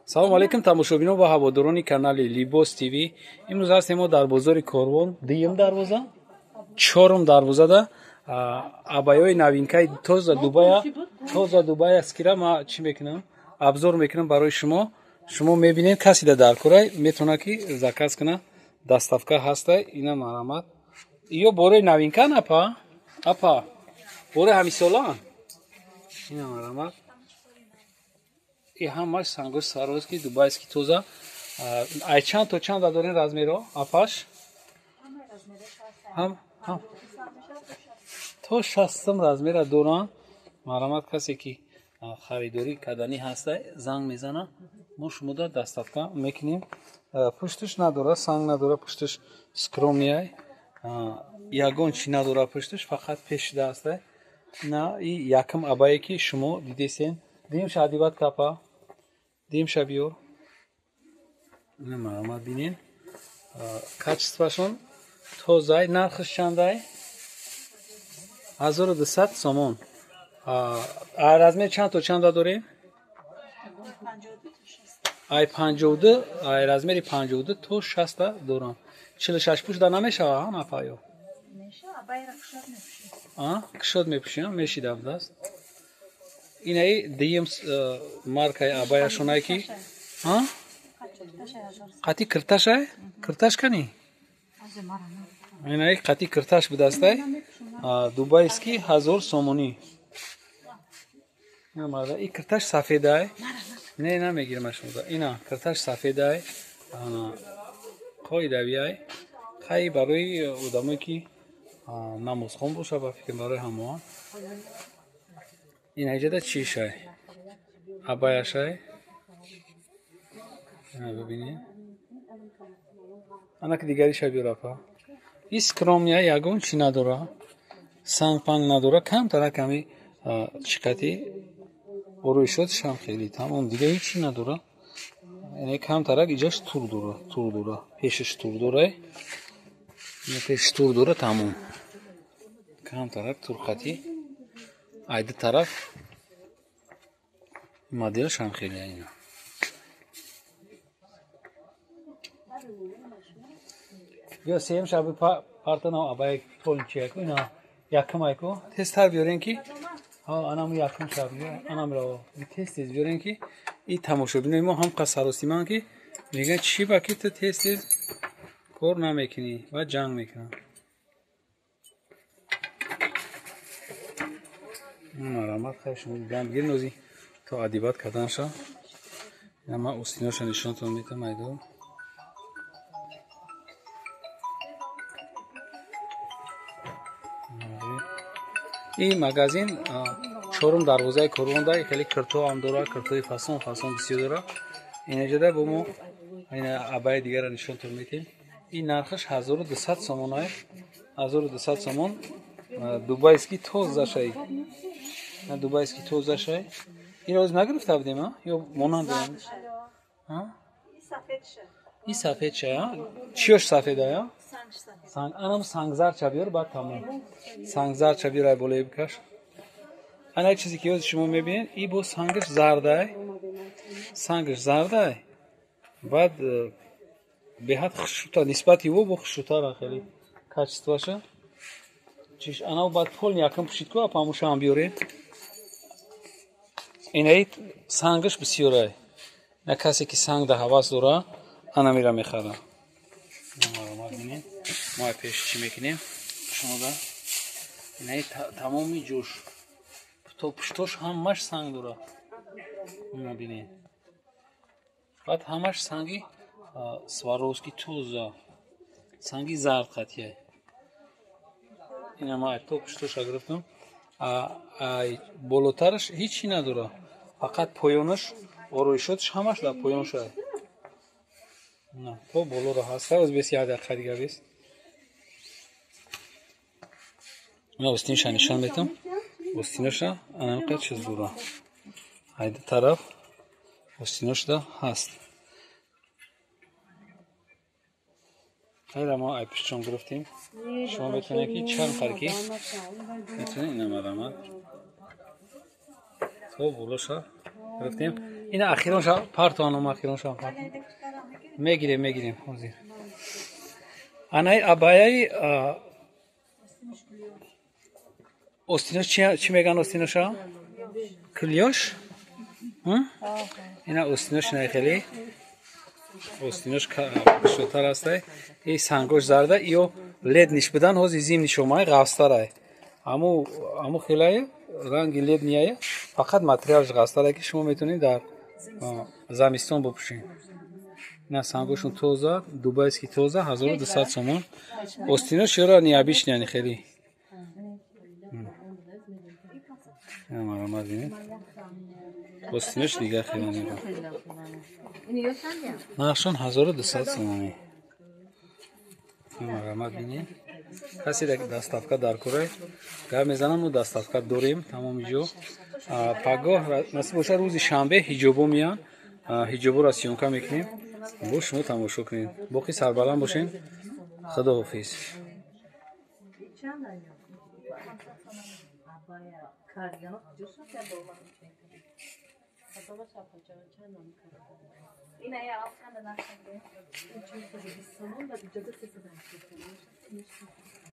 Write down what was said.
салом алейкум тамошобинон ва ҳаводорони канали Libos TV. имрӯз ҳастем мо дар бозори Корвон, дуюм дарвоза, чорум дарвозада абаёи новинкаи тоза Дубай аст ки ма чӣ мекунам, абзор мекунам барои шумо. Шумо мебинед касида дар корай метавона ки заказ куна. Доставка ҳаста. Ина марамат. Ё бораи новинка напа? Апа. Бораи ҳамисола? Ина марамат. И ҳамаш сангош сароски дубайски тоза. Ай чанд то чанд дорен размеро? Апаш? Ҳам то 60 размера доран. Марамат касе ки харидорӣ кардани ҳаста занг мезана. Мо шумода доставка мекунем. Пушташ надора, санг надора, пушташ скромнияй. Ягон чи надора пушташ, фақат пешида ҳастай. На и якам абае ки шумо дидесен. Дим шадиват капа. Дим шабиёр. Ина марамат бинен. Качествашон тозай, нархаш чандай? 1200 сомон. Размер чанд то чанда дорем? Ай 52, ай размери 52 то 60 дорам. 46 пуш да намешава, напаё. Кушод мепушам, мешидам даст. Инаи дием маркаи абаяшонай ки қати кирташай? Кирташ кани? Инаи қати кирташ будастай. Дубайски 1000 сомони. И кирташ сафедай. Не намегирам ашуда. Ина кирташ сафедай. Қоидавиай. Хай барои одамое ки намозхон боша ба фикр барои ҳамон. Ина иҷада чи шай? Абаяшай. Ина бибинед. Ана ки дигари шай биёрапа. И скромния ягон чи надора. Санг-панг надора. Камтара ками чикати ороишоташ ҳам хеле тамом. Дига ҳичи надора. Ина камтарак иҷаш тур дора. Пешаш тур дорай. Ина пешаш тур дора тамом. Камтарак турқати. Айда тараф моделш ҳам хеле ина. Ё сеем шаби партана абай полничек ина якам айко тестар биёрен ки анам якам шаби анамро тест биёрен ки и тамошобинои мо ҳам қасаросиман ки меган чӣ ба ки ту тест кор намекунӣ ва ҷанг мекунам. марамат хай шумо дидам бигир нози то адибат карданша. Ина ман устиноша нишонтон метам айдо. И магазин чорум дарвозаи Корвонда хеле кирто ҳам дора, киртои фасон бисёр дора. Инаҷада бо мо ина абаи дигара нишонтон метем. И нархаш 1200 сомон ай. 1200 сомон. Дубайски тозашай. На дубайски тозашай. Ин роз нагирифта будем, ё монанд дорем? И сафед шай, чиёш сафед ая? Санг, анам сангзар чабиёр ба тамом. Сангзар чабиёр ай болои бикаш. Ана чизе ки ёз шумо мебинед, и бо сангаш зардай. Сангаш зардай. Баъд беҳад хушута, нисбати во бо хушутара хеле качестваша. Чиш ана баъд полни якам пушид ку апамуша ҳам биёред. Инаи сангаш бисёр ай. На касе ки санг да ҳавас дора, ана мера мехара. Мо пеш чӣ мекунем? Шумо да инаи тамоми ҷӯш. То пуштош ҳамаш санг дора. Ина бинед. Баъд ҳамаш санги сваровски тоза. Санги зард қатия. Ина ма то пуштоша гирифтам. Болотараш ҳичи надора. Фақат поёнаш ороишоташ ҳамаш дар поён шуда. На, то болора ҳаста, оз бес як дақиқа дига бес. Ина устиноша нишон метам. Устиноша анамиқа чиз дора. Айда тараф устиношда ҳаст. Хайра мо ай пишчон гирифтем. Шумо метавонед ки чанд харки метавонед ина марамат. То болоша гирифтем. اینا اخیران شا پارتانم اخیران شا پارت میگیریم حاضر انای ابایای استینوش چی میگن استینوشا کلیوش اینا استینوش نه خیلی استینوش شوتر است ای سنگوش زرده ایو لید نش بدن هوز زیم نشومای غاستارای امو خیلی رنگ لید نیایه فقط ماتریالش غاستاره که شما میتونید در زمستون بپوشین نه سنگوشون توزه دوبایسکی توزه 1200 سومون استینوش یورا نیابیش نه خیلی مرامت بینید استینوش دیگه خیلی نیرو نقشون 1200 سومونی مرامت بینید کسی دستافکا در کوره گاه میزنم و دستافکا داریم تمام جو پگاه نصیب باشه روز شنبه هیجابو میان هیجابو را سیونکا میکنیم بو شما تماشا کنید باقی سربلند باشین خدا حافظ